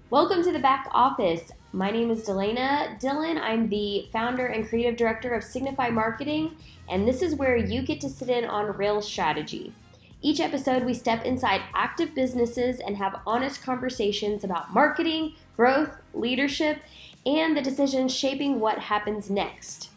Welcome to the back office. My name is Dalayna Dillon. I'm the founder and creative director of Signify Marketing, and this is where you get to sit in on real strategy. Each episode, we step inside active businesses and have honest conversations about marketing, growth, leadership, and the decisions shaping what happens next.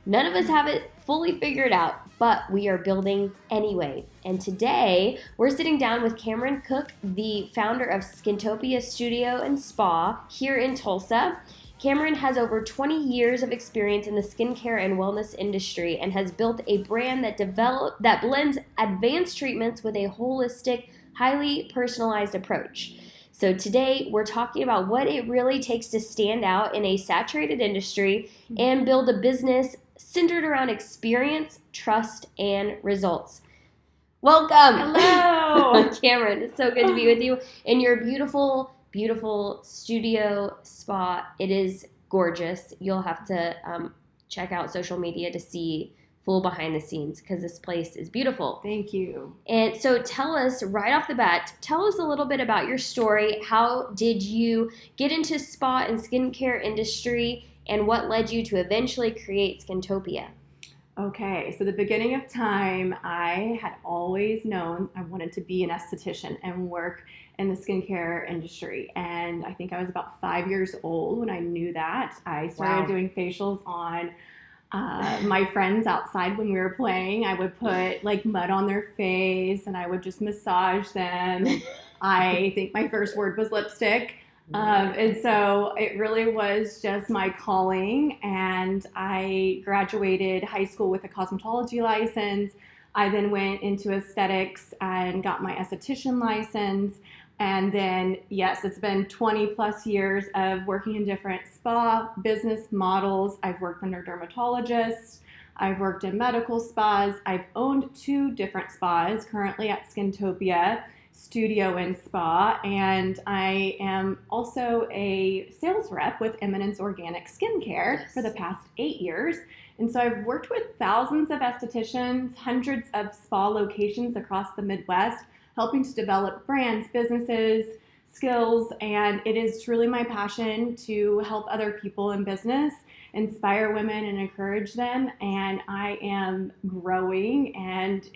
None of us have it fully figured out, but we are building anyway. And today, we're sitting down with Cameron Cooke, the founder of Skintopia Studio and Spa here in Tulsa. Cameron has over 20 years of experience in the skincare and wellness industry and has built a brand that blends advanced treatments with a holistic, highly personalized approach. So today, we're talking about what it really takes to stand out in a saturated industry and build a business centered around experience, trust, and results. Welcome. Hello. Cameron, it's so good to be with you in your beautiful, beautiful studio spa. It is gorgeous. You'll have to check out social media to see full behind the scenes because this place is beautiful. Thank you. And so tell us right off the bat, tell us a little bit about your story. How did you get into spa and skincare industry, and what led you to eventually create Skintopia? Okay, so the beginning of time, I had always known I wanted to be an esthetician and work in the skincare industry. And I think I was about 5 years old when I knew that. I started doing facials on my friends outside when we were playing. I would put like mud on their face and I would just massage them. And I think my first word was lipstick. And so it really was just my calling, and I graduated high school with a cosmetology license. I then went into aesthetics and got my esthetician license. And then, yes, it's been 20 plus years of working in different spa business models. I've worked under dermatologists. I've worked in medical spas. I've owned 2 different spas currently at Skintopia Studio and Spa, and I am also a sales rep with Eminence Organic Skincare for the past 8 years. And so I've worked with thousands of estheticians, hundreds of spa locations across the Midwest, helping to develop brands, businesses, skills, and it is truly my passion to help other people in business, inspire women and encourage them. And I am growing, and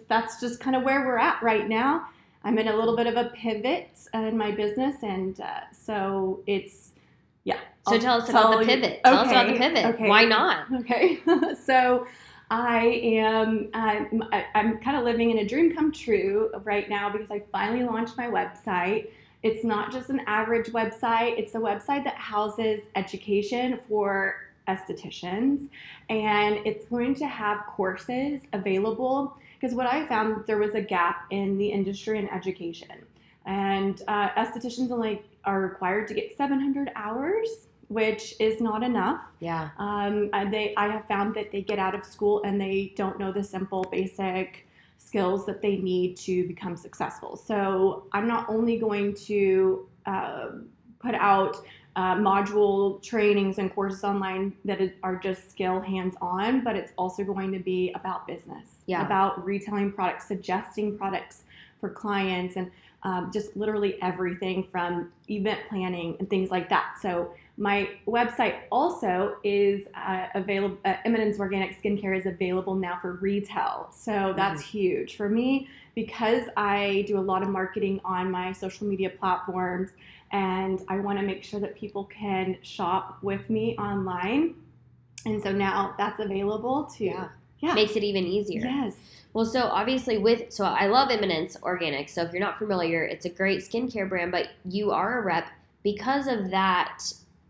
that's just kind of where we're at right now. I'm in a little bit of a pivot in my business, and so it's, yeah. So tell us about the pivot. Tell us about the pivot. Okay. Why not? Okay. So I'm kind of living in a dream come true right now because I finally launched my website. It's not just an average website. It's a website that houses education for estheticians, and it's going to have courses available. Because what I found, there was a gap in the industry and education. And estheticians are required to get 700 hours, which is not enough. Yeah. I have found that they get out of school and they don't know the simple, basic skills that they need to become successful. So I'm not only going to put out module trainings and courses online that are just skill hands-on, but it's also going to be about business, about retailing products, suggesting products for clients, and just literally everything from event planning and things like that. So my website also is available. Eminence Organic Skincare is available now for retail. So that's huge for me because I do a lot of marketing on my social media platforms, and I want to make sure that people can shop with me online. And so now that's available too. Yeah. Makes it even easier. Yes. Well, so obviously so I love Eminence Organic. So if you're not familiar, it's a great skincare brand, but you are a rep because of that,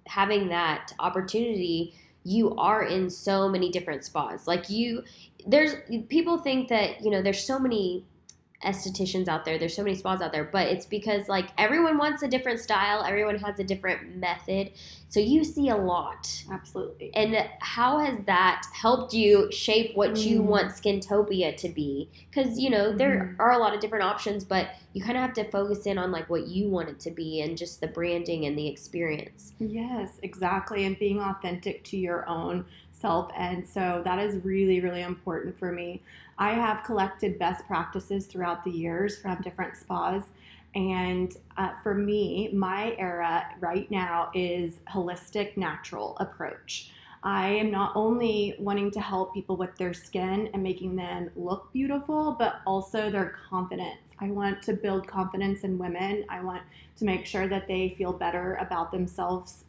having that opportunity. You are in so many different spas. People think that, there's so many estheticians out there, there's so many spas out there, but it's because everyone wants a different style, everyone has a different method, so you see a lot. Absolutely. And how has that helped you shape what you want Skintopia to be? Because there are a lot of different options, but you kind of have to focus in on what you want it to be and just the branding and the experience. Yes, exactly, and being authentic to your own self. And so that is really, really important for me. I have collected best practices throughout the years from different spas, And for me, my era right now is holistic, natural approach. I am not only wanting to help people with their skin and making them look beautiful, but also their confidence. I want to build confidence in women. I want to make sure that they feel better about themselves,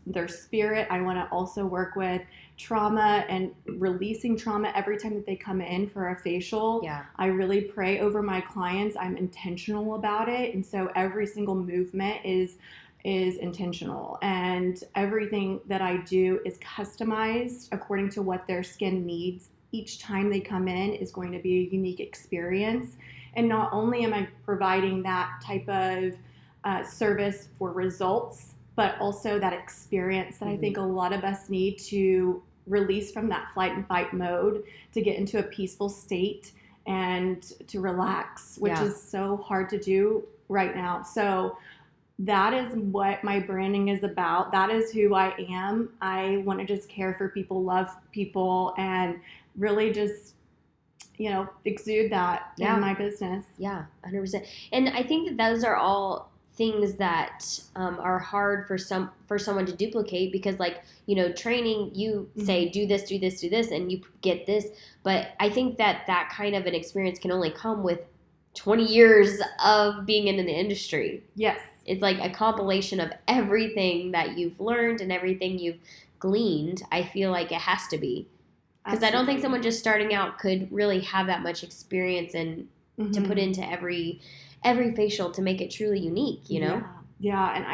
their spirit. I want to also work with trauma and releasing trauma every time that they come in for a facial. Yeah. I really pray over my clients. I'm intentional about it. And so every single movement is intentional, and everything that I do is customized according to what their skin needs. Each time they come in is going to be a unique experience. And not only am I providing that type of service for results, but also that experience that I think a lot of us need to release from that flight and fight mode to get into a peaceful state and to relax, which is so hard to do right now. So that is what my branding is about. That is who I am. I want to just care for people, love people, and really just, exude that in my business. Yeah, 100%. And I think that those are all things that are hard for someone to duplicate, because training, you say do this, do this, do this, and you get this. But I think that kind of an experience can only come with 20 years of being in the industry. Yes. It's like a compilation of everything that you've learned and everything you've gleaned. I feel like it has to be. Because I don't think someone just starting out could really have that much experience and to put into every facial to make it truly unique, Yeah. And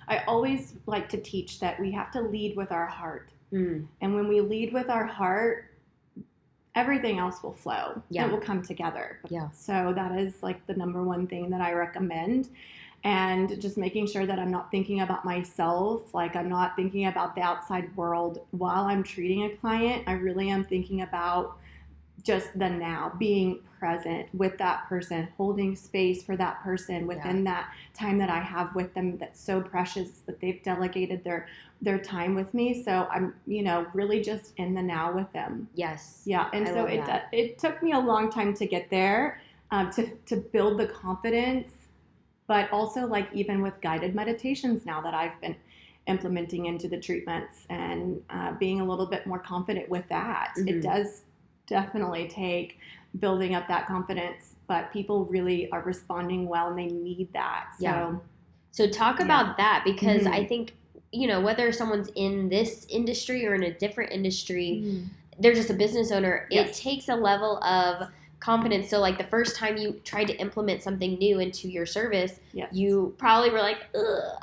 I always like to teach that we have to lead with our heart. And when we lead with our heart, everything else will flow. Yeah. It will come together. Yeah. So that is like the number one thing that I recommend. And just making sure that I'm not thinking about myself, like I'm not thinking about the outside world while I'm treating a client. I really am thinking about just the now, being present with that person, holding space for that person within that time that I have with them that's so precious, that they've delegated their time with me. So I'm, really just in the now with them. Yes. Yeah. And so it took me a long time to get there, to build the confidence. But also, like, even with guided meditations now that I've been implementing into the treatments and being a little bit more confident with that, it does definitely take building up that confidence. But people really are responding well, and they need that. So talk about that, because I think, whether someone's in this industry or in a different industry, they're just a business owner. It takes a level of confidence. So like the first time you tried to implement something new into your service, you probably were like,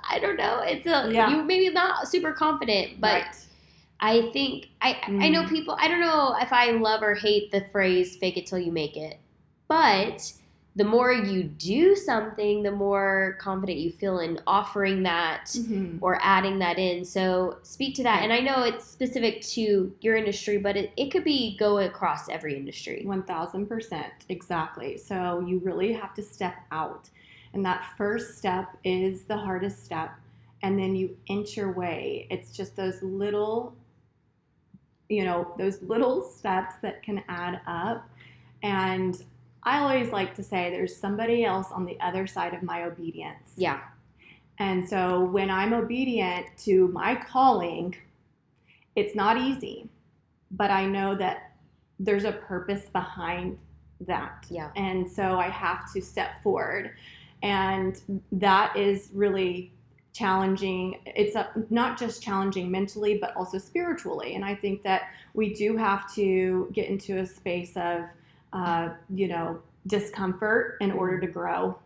I don't know. You maybe not super confident, but I think I know people, I don't know if I love or hate the phrase fake it till you make it, but the more you do something, the more confident you feel in offering that or adding that in. So speak to that. And I know it's specific to your industry, but it could go across every industry. 1000%. Exactly. So you really have to step out. And that first step is the hardest step. And then you inch your way. It's just those little steps that can add up. And I always like to say there's somebody else on the other side of my obedience. Yeah. And so when I'm obedient to my calling, it's not easy, but I know that there's a purpose behind that. Yeah. And so I have to step forward. And that is really challenging. It's not just challenging mentally, but also spiritually. And I think that we do have to get into a space of discomfort in order to grow.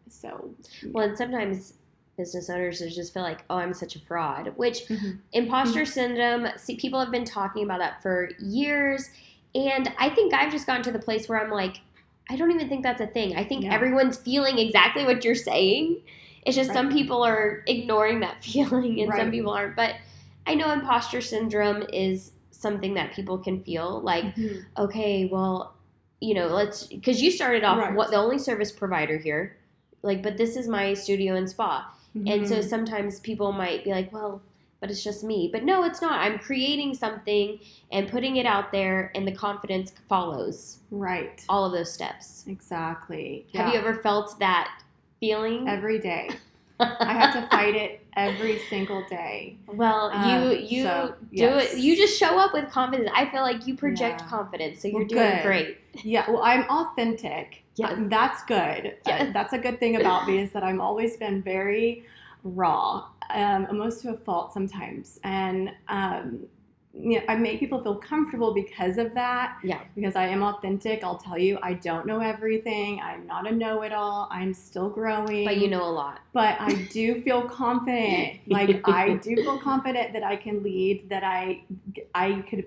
So, well, and sometimes business owners just feel like, oh, I'm such a fraud, which imposter syndrome, people have been talking about that for years. And I think I've just gotten to the place where I'm like, I don't even think that's a thing. I think everyone's feeling exactly what you're saying. It's just some people are ignoring that feeling and some people aren't. But I know imposter syndrome is something that people can feel like, okay, well, because you started off the only service provider here, but this is my studio and spa. And so sometimes people might be like, well, but it's just me. But no, it's not. I'm creating something and putting it out there, and the confidence follows. Right. All of those steps. Exactly. Have you ever felt that feeling? Every day. I have to fight it every single day. Well, you do it. You just show up with confidence. I feel like you project confidence, so you're doing great. Yeah, well, I'm authentic. Yes. That's good. Yes. That's a good thing about me is that I've always been very raw, almost to a fault sometimes. And I make people feel comfortable because of that. Yeah. Because I am authentic. I'll tell you, I don't know everything. I'm not a know-it-all. I'm still growing. But you know a lot. But I do feel confident. Like, I do feel confident that I can lead, that I could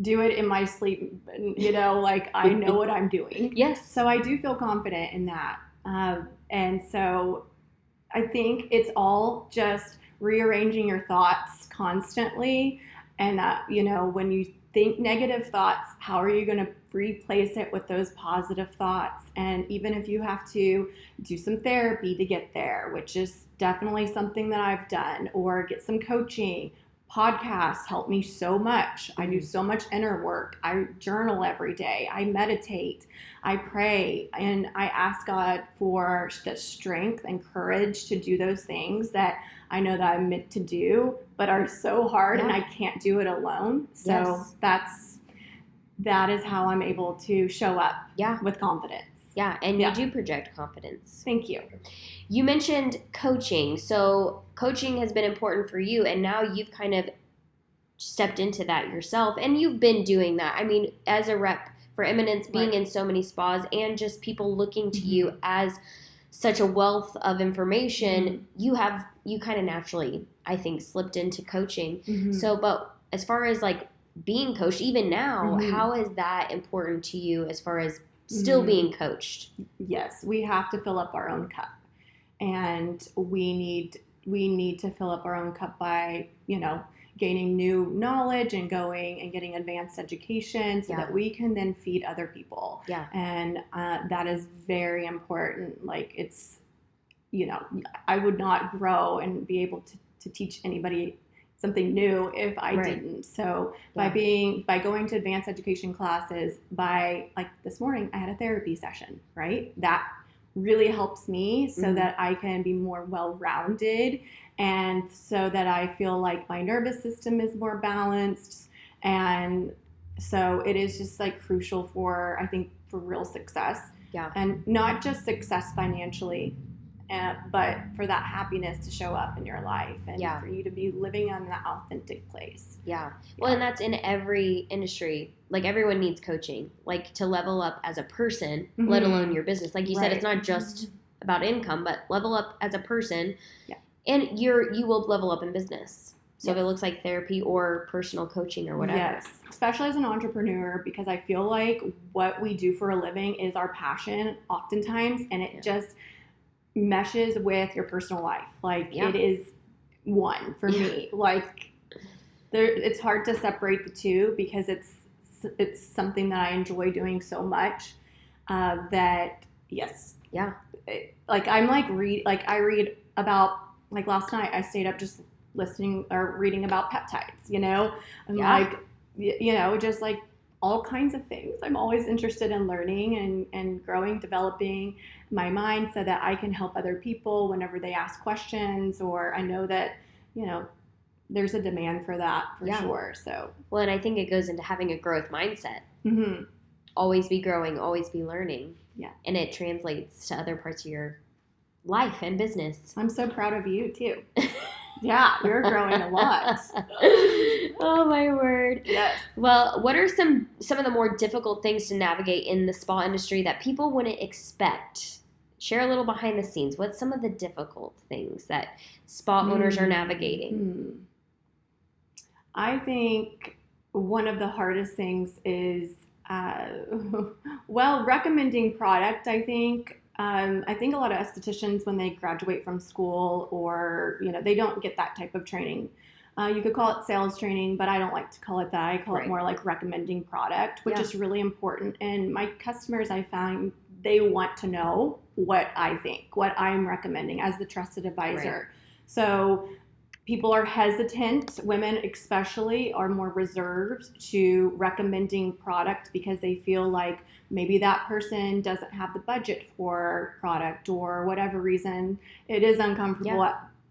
do it in my sleep. Like, I know what I'm doing. Yes. So I do feel confident in that. And so I think it's all just rearranging your thoughts constantly. And that, when you think negative thoughts, how are you going to replace it with those positive thoughts? And even if you have to do some therapy to get there, which is definitely something that I've done, or get some coaching, podcasts help me so much. I do so much inner work. I journal every day. I meditate. I pray. And I ask God for the strength and courage to do those things that I know that I'm meant to do, but are so hard and I can't do it alone. So that is how I'm able to show up with confidence. Yeah, and you do project confidence. Thank you. You mentioned coaching. So coaching has been important for you, and now you've kind of stepped into that yourself, and you've been doing that. I mean, as a rep for Eminence, being in so many spas, and just people looking to you as such a wealth of information, you kind of naturally, I think, slipped into coaching. So, but as far as like being coached, even now, how is that important to you as far as still being coached? Yes, we have to fill up our own cup, and we need to fill up our own cup by gaining new knowledge and going and getting advanced education so that we can then feed other people. And that is very important. Like, it's I would not grow and be able to teach anybody something new if I didn't. So by going to advanced education classes, like this morning, I had a therapy session, right? That really helps me so that I can be more well-rounded, and so that I feel like my nervous system is more balanced. And so it is just like crucial for real success. And not just success financially, but for that happiness to show up in your life, and for you to be living on that authentic place. Well, and that's in every industry. Like, everyone needs coaching, like, to level up as a person, let alone your business. Like you said, it's not just about income, but level up as a person. And you will level up in business. So if it looks like therapy or personal coaching or whatever. Yes, especially as an entrepreneur, because I feel like what we do for a living is our passion oftentimes, and it just meshes with your personal life. Like, it is one for me. Like, it's hard to separate the two, because it's something that I enjoy doing so much that I read about, like, last night I stayed up just listening or reading about peptides, and just like all kinds of things. I'm always interested in learning and growing, developing my mind so that I can help other people whenever they ask questions, or I know that, there's a demand for that for sure. So, well, and I think it goes into having a growth mindset. Always be growing, always be learning. And it translates to other parts of your life and business. I'm so proud of you too. You're growing a lot. Oh, my word. Yes. Well, what are some of the more difficult things to navigate in the spa industry that people wouldn't expect? Share a little behind the scenes. What's some of the difficult things that spa owners are navigating? I think one of the hardest things is, recommending product. I think a lot of estheticians, when they graduate from school, or, they don't get that type of training. You could call it sales training, but I don't like to call it that. I call it more like recommending product, which is really important. And my customers, I found, they want to know what I think, what I'm recommending as the trusted advisor. So people are hesitant. Women especially are more reserved to recommending product because they feel like maybe that person doesn't have the budget for product, or whatever reason. It is uncomfortable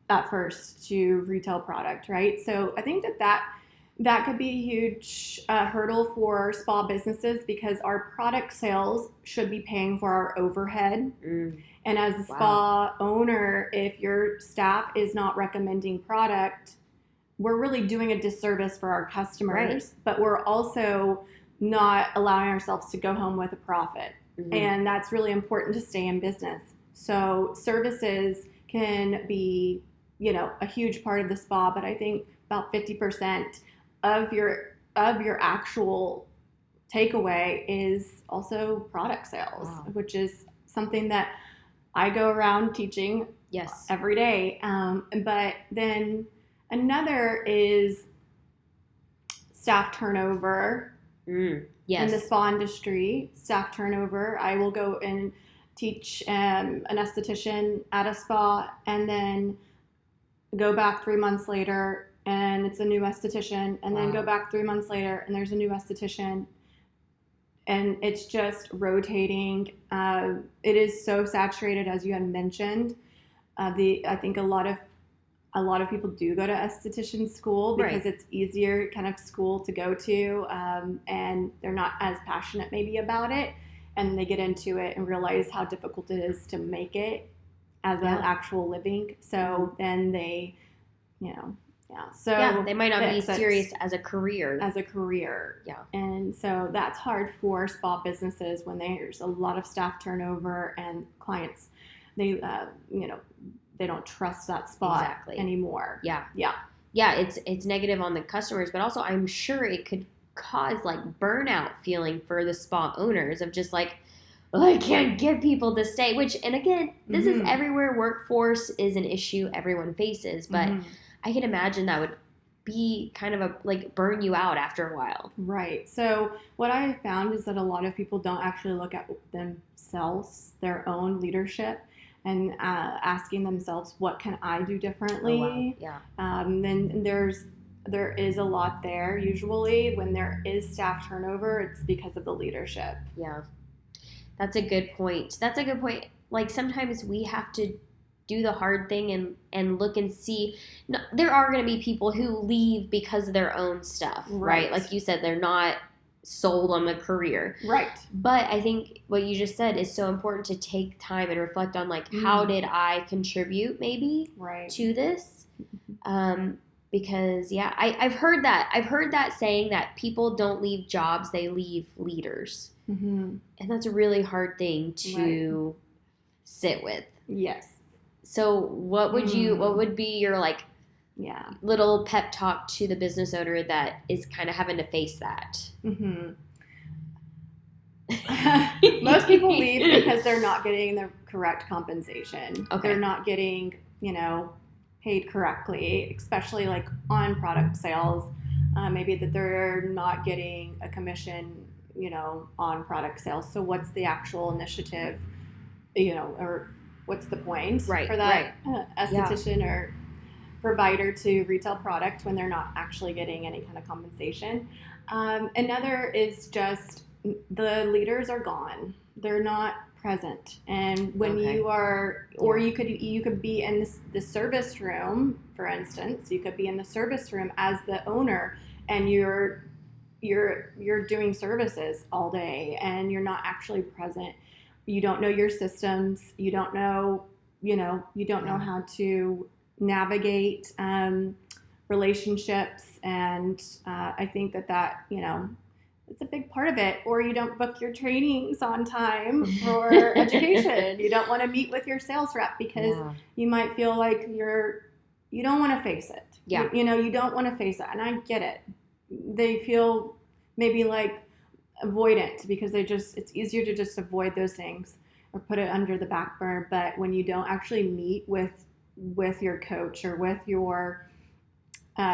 at first to retail product, right? So I think that could be a huge hurdle for spa businesses, because our product sales should be paying for our overhead. And as a spa owner, if your staff is not recommending product, we're really doing a disservice for our customers, but we're also not allowing ourselves to go home with a profit. And that's really important to stay in business. So services can be, a huge part of the spa, but I think about 50% of your actual takeaway is also product sales, which is something that I go around teaching every day. But then another is staff turnover in the spa industry. Staff turnover. I will go and teach an esthetician at a spa, and then go back 3 months later and it's a new esthetician, and then go back 3 months later and there's a new esthetician. And it's just rotating. It is so saturated, as you had mentioned. I think a lot of people do go to esthetician school because it's easier kind of school to go to, and they're not as passionate maybe about it, and they get into it and realize how difficult it is to make it as an actual living. So then they, so they might not be serious as a career. And so that's hard for spa businesses when there's a lot of staff turnover and clients, they don't trust that spa anymore. It's negative on the customers, but also I'm sure it could cause like burnout feeling for the spa owners of just like, I can't get people to stay, and again, this is everywhere. Workforce is an issue everyone faces, but I can imagine that would be kind of burn you out after a while. Right. So what I have found is that a lot of people don't actually look at themselves, their own leadership, and asking themselves, what can I do differently? Then there is a lot there. Usually when there is staff turnover, it's because of the leadership. That's a good point. Like sometimes we have to do the hard thing and look and see. No, there are going to be people who leave because of their own stuff, right? Like you said, they're not sold on the career. But I think what you just said is so important, to take time and reflect on how did I contribute maybe to this? Because I've heard that saying that people don't leave jobs, they leave leaders. And that's a really hard thing to sit with. So what would be your little pep talk to the business owner that is kind of having to face that? Most people leave because they're not getting the correct compensation. They're not getting, paid correctly, especially on product sales. Maybe that they're not getting a commission, on product sales. So what's the actual initiative, or what's the point for that esthetician or provider to retail product when they're not actually getting any kind of compensation? Another is just the leaders are gone. They're not present. And when you are, or you could be in the service room, for instance. You could be in the service room as the owner, and you're doing services all day and you're not actually present. You don't know your systems. You don't know how to navigate relationships. And I think that it's a big part of it. Or you don't book your trainings on time for education. You don't want to meet with your sales rep because you might feel like you don't want to face it. You don't want to face it. And I get it. They feel maybe avoidant because it's easier to just avoid those things or put it under the back burner. But when you don't actually meet with your coach or with your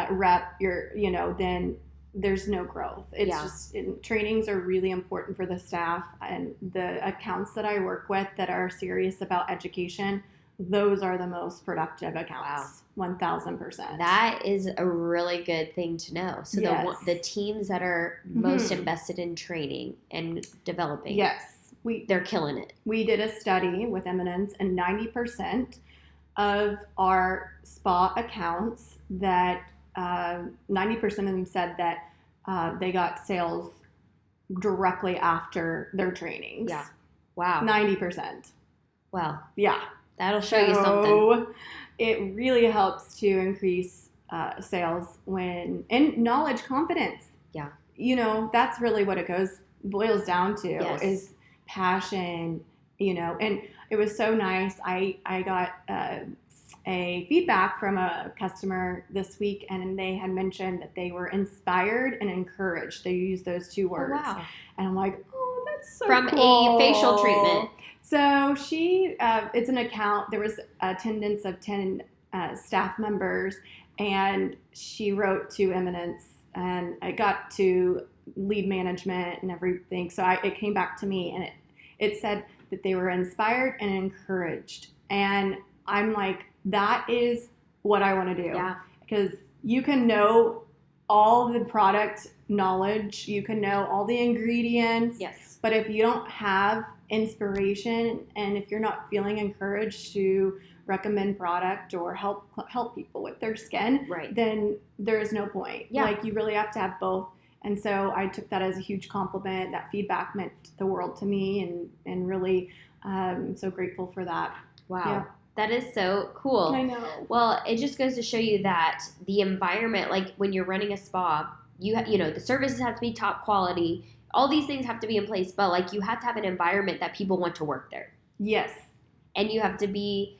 rep, then there's no growth. It's trainings are really important for the staff, and the accounts that I work with that are serious about education those are the most productive accounts. Wow. 1000%. That is a really good thing to know. So Yes. the teams that are most invested in training and developing, yes, they're killing it. We did a study with Eminence, and 90% of our spa accounts that 90% of them said that they got sales directly after their trainings. Yeah. Wow. 90%. Wow. Yeah. That'll show you something. It really helps to increase sales and knowledge, confidence. Yeah. You know, that's really what it boils down to. Yes. Is passion, you know. And it was so nice. I got a feedback from a customer this week, and they had mentioned that they were inspired and encouraged. They used those two words. Oh, wow. And I'm like, oh, that's so from cool. a facial treatment. So it's an account. There was attendance of 10 staff members, and she wrote to Eminence, and I got to lead management and everything. So it came back to me, and it said that they were inspired and encouraged. And I'm like, that is what I want to do. Yeah. Because you can know all the product knowledge, you can know all the ingredients. Yes. But if you don't have inspiration, and if you're not feeling encouraged to recommend product or help people with their skin, right, then there is no point. Yeah. Like, you really have to have both. And so I took that as a huge compliment. That feedback meant the world to me, and really so grateful for that. Wow. Yeah. That is so cool. I know. Well, it just goes to show you that the environment, like when you're running a spa, you know, the services have to be top quality. All these things have to be in place, but like you have to have an environment that people want to work there. Yes. And you have to be,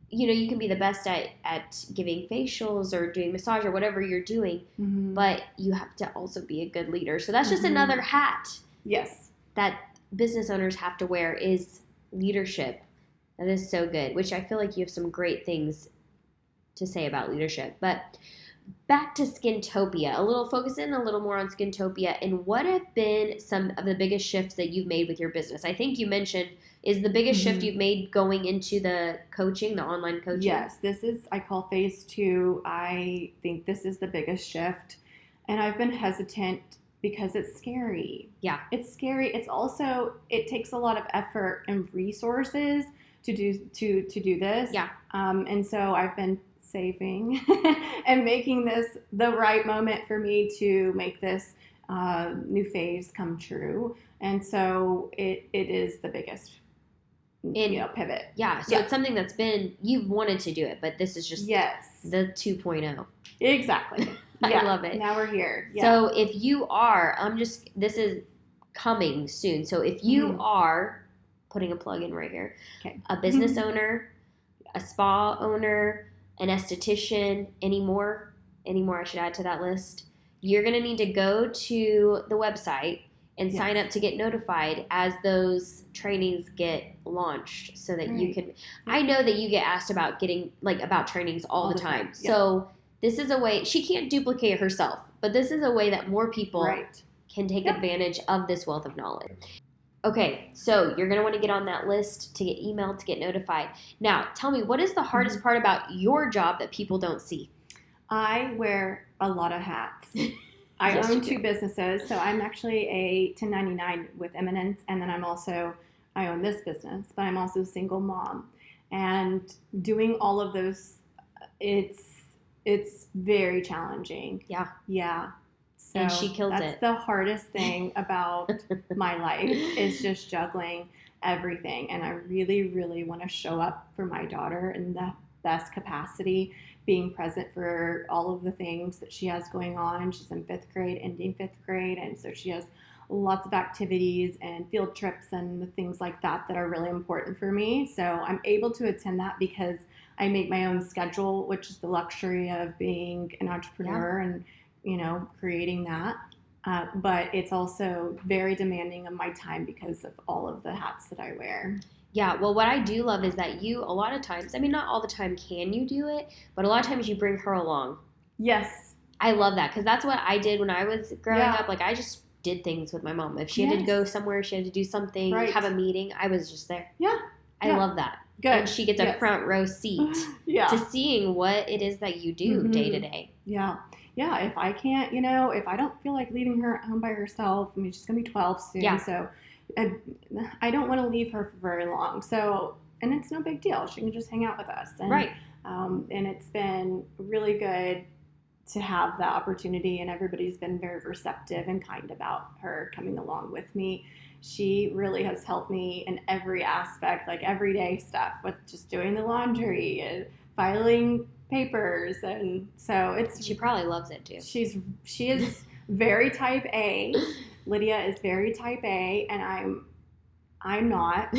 you know, you can be the best at giving facials or doing massage or whatever you're doing, but you have to also be a good leader. So that's just another hat. Yes. That business owners have to wear is leadership. That is so good, which I feel like you have some great things to say about leadership. But back to Skintopia, focusing a little more on Skintopia, and what have been some of the biggest shifts that you've made with your business? I think you mentioned is the biggest shift you've made going into the coaching, the online coaching. Yes, this is, I call phase 2. I think this is the biggest shift, and I've been hesitant because it's scary. Yeah. It's scary. It's also, it takes a lot of effort and resources to do this. Yeah. And so I've been saving and making this the right moment for me to make this new phase come true. And so it is the biggest pivot. Yeah. So it's something that's been, you've wanted to do it, but this is just the 2.0. Exactly. I love it. Now we're here. Yeah. So if you are, this is coming soon. So if you are, putting a plug in right here, a business owner, a spa owner, an esthetician, any more I should add to that list, you're going to need to go to the website and sign up to get notified as those trainings get launched, so that you can, I know that you get asked about about trainings all the time. So this is a way, she can't duplicate herself, but this is a way that more people can take advantage of this wealth of knowledge. Okay, so you're going to want to get on that list to get emailed, to get notified. Now, tell me, what is the hardest part about your job that people don't see? I wear a lot of hats. I own 2 businesses, so I'm actually a 1099 with Eminence, and then I own this business, but I'm also a single mom. And doing all of those, it's very challenging. Yeah. Yeah. So and she kills it. That's the hardest thing about my life, is just juggling everything. And I really, really want to show up for my daughter in the best capacity, being present for all of the things that she has going on. She's in 5th grade, ending 5th grade. And so she has lots of activities and field trips and things like that are really important for me. So I'm able to attend that because I make my own schedule, which is the luxury of being an entrepreneur and creating that. But it's also very demanding of my time because of all of the hats that I wear. Yeah, well, what I do love is that you, a lot of times, I mean, not all the time can you do it, but a lot of times you bring her along. Yes. I love that, because that's what I did when I was growing up. Like, I just did things with my mom. If she had to go somewhere, she had to do something, have a meeting, I was just there. Yeah. I love that. Good. And she gets a front row seat to seeing what it is that you do day to day. Yeah. Yeah. If I can't, if I don't feel like leaving her at home by herself, I mean, she's going to be 12 soon. Yeah. So I don't want to leave her for very long. So, and it's no big deal. She can just hang out with us. And, right. And it's been really good to have that opportunity, and everybody's been very receptive and kind about her coming along with me. She really has helped me in every aspect, like everyday stuff with just doing the laundry and filing papers. And so she probably loves it too. She is very type A. Lydia is very type A, and I'm not.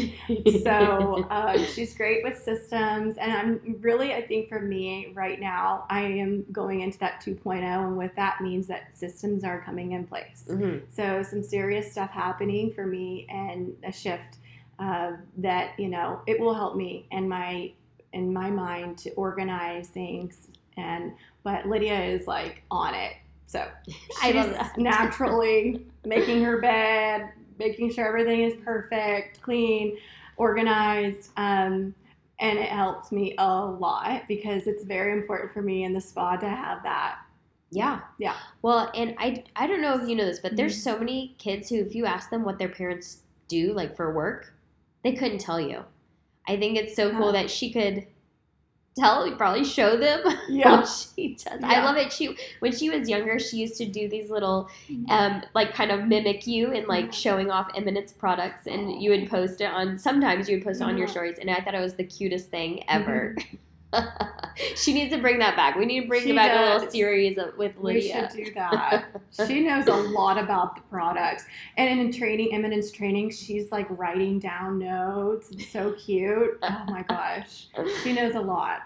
So she's great with systems. And I think for me right now, I am going into that 2.0. And what that means that systems are coming in place. Mm-hmm. So some serious stuff happening for me, and a shift that, it will help me in my mind to organize things. But Lydia is like on it. So she's naturally making her bed, making sure everything is perfect, clean, organized, and it helps me a lot because it's very important for me in the spa to have that. Yeah. Yeah. Well, and I don't know if you know this, but there's so many kids who, if you ask them what their parents do, like for work, they couldn't tell you. I think it's so cool that she could probably show them what she does. Yeah. I love it. When she was younger, she used to do these little, like kind of mimic you and like showing off Eminence products, and you would post it sometimes you would post it on your stories, and I thought it was the cutest thing ever. She needs to bring that back. We need to bring back a little series with Lydia. We should do that. She knows a lot about the products. And in Eminence training, she's like writing down notes. It's so cute. Oh my gosh. She knows a lot.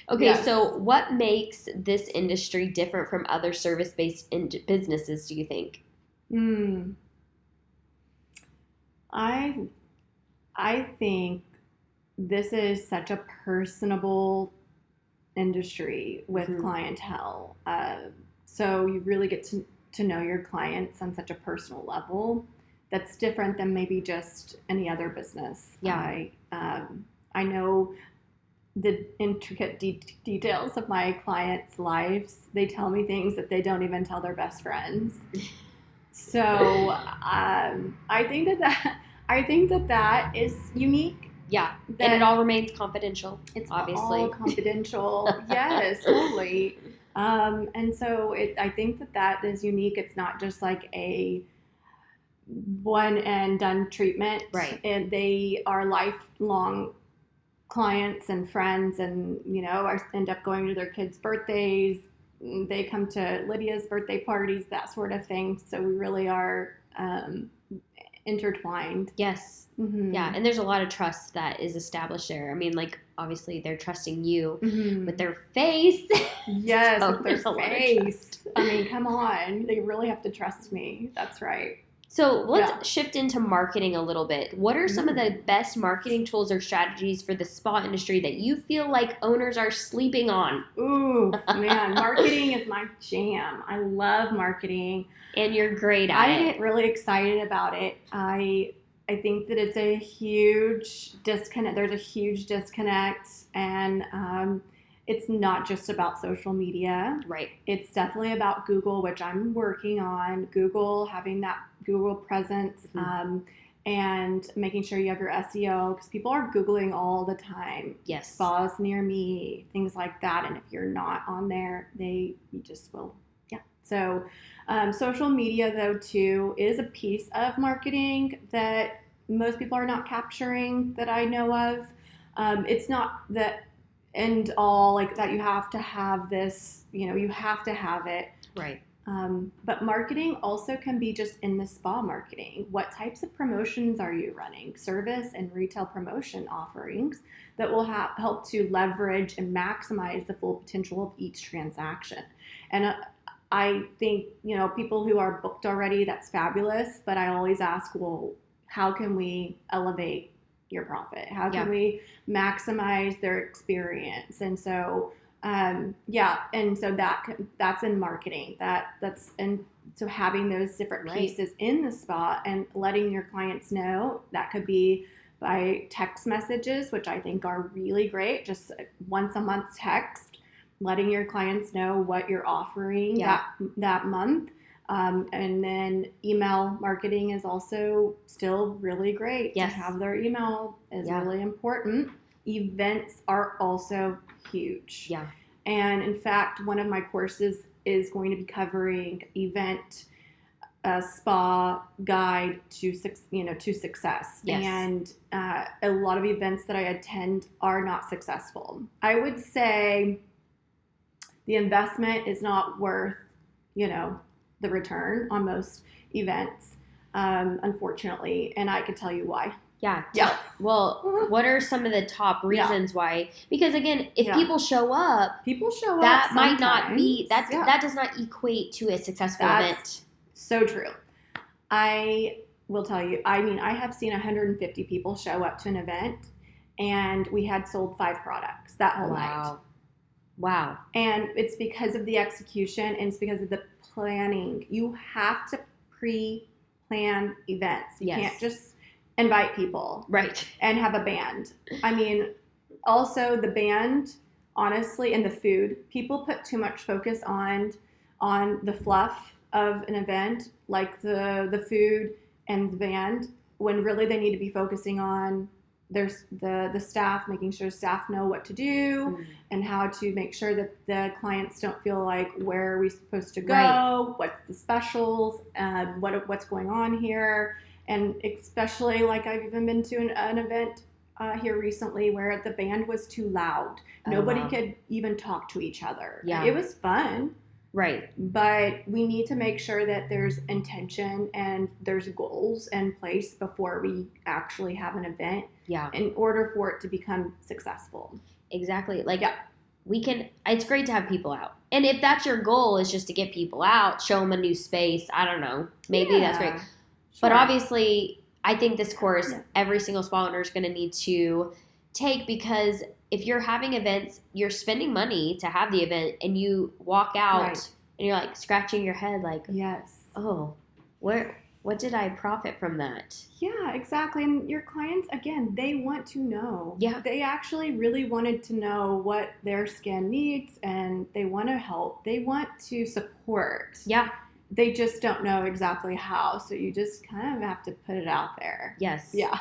Okay, yes. So what makes this industry different from other service-based businesses, do you think? I think this is such a personable industry with clientele. So you really get to know your clients on such a personal level. That's different than maybe just any other business. Yeah. I know the intricate details of my clients' lives. They tell me things that they don't even tell their best friends. So I think that is unique. Yeah, and it all remains confidential. It's obviously all confidential. Yes, totally. And so I think that is unique. It's not just like a one and done treatment. Right. And they are lifelong clients and friends, and end up going to their kids' birthdays. They come to Lydia's birthday parties, that sort of thing. So we really are intertwined. Yes. Mm-hmm. Yeah, and there's a lot of trust that is established there. I mean, like, obviously they're trusting you with their face. Yes, so with their face. I mean, come on. They really have to trust me. That's right. So let's shift into marketing a little bit. What are some of the best marketing tools or strategies for the spa industry that you feel like owners are sleeping on? Ooh, man, marketing is my jam. I love marketing. And you're great at it. I get really excited about it. I think that it's a huge disconnect. There's a huge disconnect, and it's not just about social media. Right. It's definitely about Google, which I'm working on. Google, having that Google presence, and making sure you have your SEO, because people are Googling all the time. Yes. Spas near me, things like that. And if you're not on there, you just will. Yeah. So social media, though, too, is a piece of marketing that most people are not capturing that I know of. It's not the end all, like that you have to have this, you have to have it. Right. But marketing also can be just in the spa marketing. What types of promotions are you running? Service and retail promotion offerings that will help to leverage and maximize the full potential of each transaction. And I think, people who are booked already, that's fabulous. But I always ask, well, how can we elevate your profit? How can we maximize their experience? And so, and so that's in marketing. So having those different pieces in the spa and letting your clients know, that could be by text messages, which I think are really great. Just once a month text, letting your clients know what you're offering that month. And then email marketing is also still really great. Yes. To have their email is really important. Events are also huge. Yeah. And in fact, one of my courses is going to be covering event spa guide to success. Yes. And a lot of events that I attend are not successful. I would say the investment is not worth, the return on most events, unfortunately. And I could tell you why. Yeah. Yeah. Well, what are some of the top reasons why? Because again, if people show up, that might not be, that does not equate to a successful event. So true. I will tell you, I have seen 150 people show up to an event, and we had sold 5 products that whole night. Wow. And it's because of the execution, and it's because of the planning. You have to pre-plan events. You can't just invite people. Right. And have a band. Also the band, honestly, and the food. People put too much focus on the fluff of an event, like the food and the band, when really they need to be focusing on the staff, making sure staff know what to do and how to make sure that the clients don't feel like, where are we supposed to go, what's the specials, what's going on here. And especially, like, I've even been to an event here recently where the band was too loud. Nobody could even talk to each other. Yeah. It was fun. Right. But we need to make sure that there's intention and there's goals in place before we actually have an event. Yeah. In order for it to become successful. Exactly. Like, it's great to have people out. And if that's your goal, is just to get people out, show them a new space, I don't know, maybe that's great. But obviously, I think this course, every single spa owner is going to need to take, because if you're having events, you're spending money to have the event, and you walk out and you're like scratching your head like, oh, what did I profit from that? Yeah, exactly. And your clients, again, they want to know. Yeah. They actually really wanted to know what their skin needs, and they want to help. They want to support. Yeah. They just don't know exactly how, so you just kind of have to put it out there. Yes. Yeah.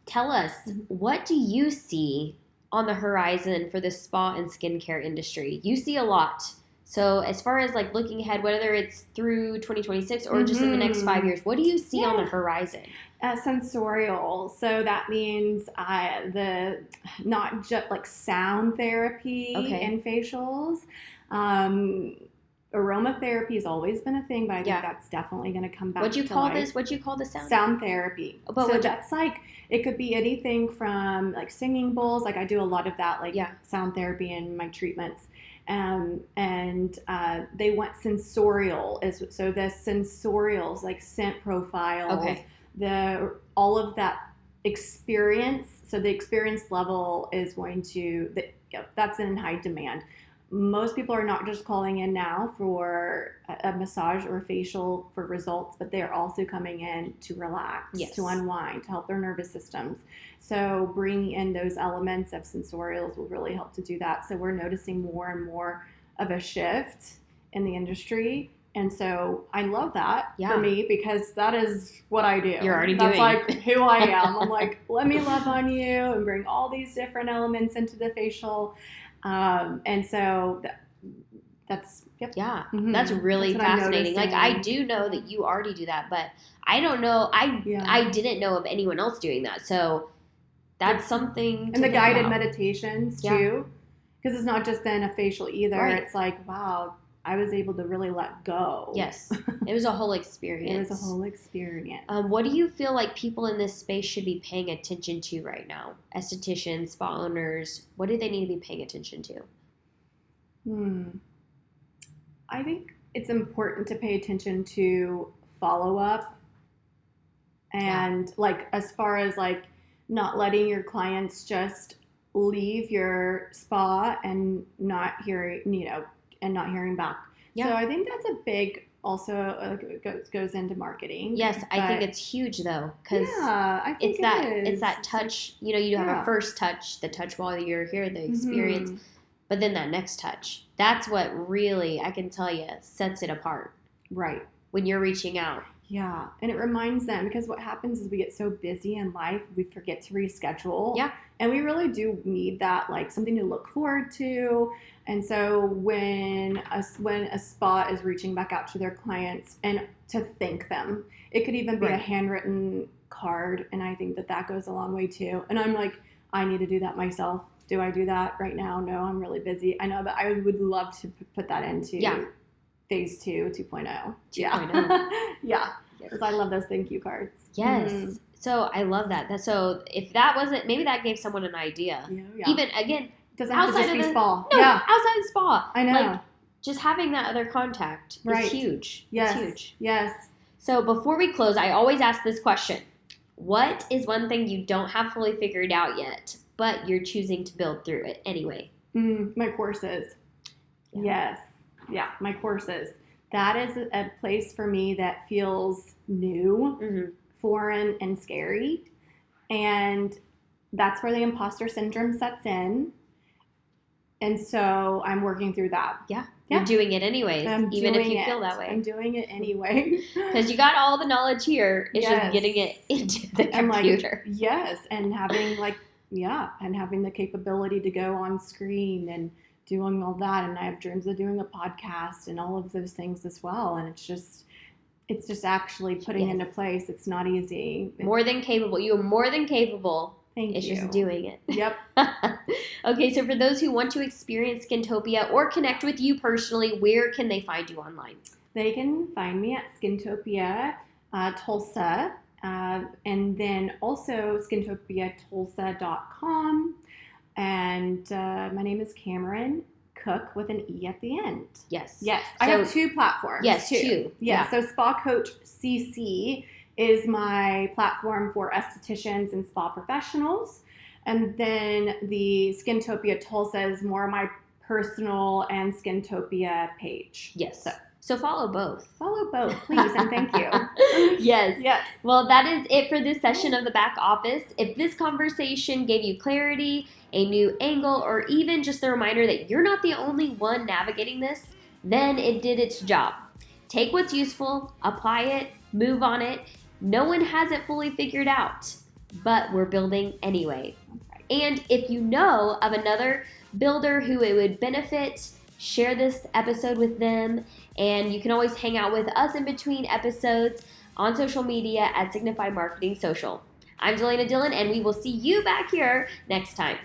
Tell us, what do you see on the horizon for the spa and skincare industry? You see a lot. So as far as like looking ahead, whether it's through 2026 or just in the next 5 years, what do you see on the horizon? Sensorial. So that means not just like sound therapy and facials. Aromatherapy has always been a thing, but I think that's definitely going to come back. What'd you call this? What'd you call the sound? Sound therapy. So that's like, it could be anything from like singing bowls. Like I do a lot of that, like sound therapy in my treatments. And they want sensorial. So the sensorials, like scent profiles, all of that experience. So the experience level is going to, that's in high demand. Most people are not just calling in now for a massage or a facial for results, but they're also coming in to relax, to unwind, to help their nervous systems. So bringing in those elements of sensorials will really help to do that. So we're noticing more and more of a shift in the industry. And so I love that for me, because that is what I do. You're already doing. That's like who I am. I'm like, let me love on you and bring all these different elements into the facial. And so that's that's really fascinating. Like I do know that you already do that, but I don't know. I didn't know of anyone else doing that. So that's something. And the guided meditations too, because it's not just then a facial either. Right. It's like, wow, I was able to really let go. Yes, it was a whole experience. What do you feel like people in this space should be paying attention to right now? Estheticians, spa owners, what do they need to be paying attention to? I think it's important to pay attention to follow-up. And like, as far as like not letting your clients just leave your spa and not hearing back. So I think that's a big also goes into marketing. Yes, I think it's huge though, because I think it's that touch. You know, you have a first touch, the touch while you're here, the experience, but then that next touch. That's what really, I can tell you, sets it apart. Right. When you're reaching out. Yeah, and it reminds them, because what happens is we get so busy in life, we forget to reschedule. Yeah. And we really do need that, like, something to look forward to. And so when a spa is reaching back out to their clients and to thank them, it could even be a handwritten card, and I think that goes a long way too. And I'm like, I need to do that myself. Do I do that right now? No, I'm really busy. I know, but I would love to put that into phase 2.0. Yeah. Yeah. Because I love those thank you cards. Yes. So I love that. So if that wasn't, maybe that gave someone an idea. Yeah. Even, again, doesn't have to just be spa. No, outside the spa. I know. Like, just having that other contact is huge. Yes. It's huge. Yes. So before we close, I always ask this question. What is one thing you don't have fully figured out yet, but you're choosing to build through it anyway? My courses. Yeah. Yes. Yeah, my courses. That is a place for me that feels new, foreign, and scary. And that's where the imposter syndrome sets in. And so I'm working through that. Yeah. You're doing it anyways, even if you feel that way. I'm doing it anyway. Because you got all the knowledge here. It's just getting it into the computer. And having and having the capability to go on screen and doing all that. And I have dreams of doing a podcast and all of those things as well. And it's just actually putting into place. It's not easy. More than capable. You are more than capable. Thank you. It's just doing it. Yep. Okay, so for those who want to experience Skintopia or connect with you personally, where can they find you online? They can find me at Skintopia Tulsa, and then also skintopiatulsa.com. And my name is Cameron Cooke with an E at the end. Yes. I have 2 platforms. Yes, two. Yeah. So Spa Coach CC is my platform for estheticians and spa professionals. And then the Skintopia Tulsa is more my personal and Skintopia page. Yes. So follow both. Follow both, please, and thank you. Yes. Well, that is it for this session of the back office. If this conversation gave you clarity, a new angle, or even just a reminder that you're not the only one navigating this, then it did its job. Take what's useful, apply it, move on it. No one has it fully figured out, but we're building anyway. And if you know of another builder who it would benefit, share this episode with them. And you can always hang out with us in between episodes on social media at Signify Marketing Social. I'm Dalayna Dillon, and we will see you back here next time.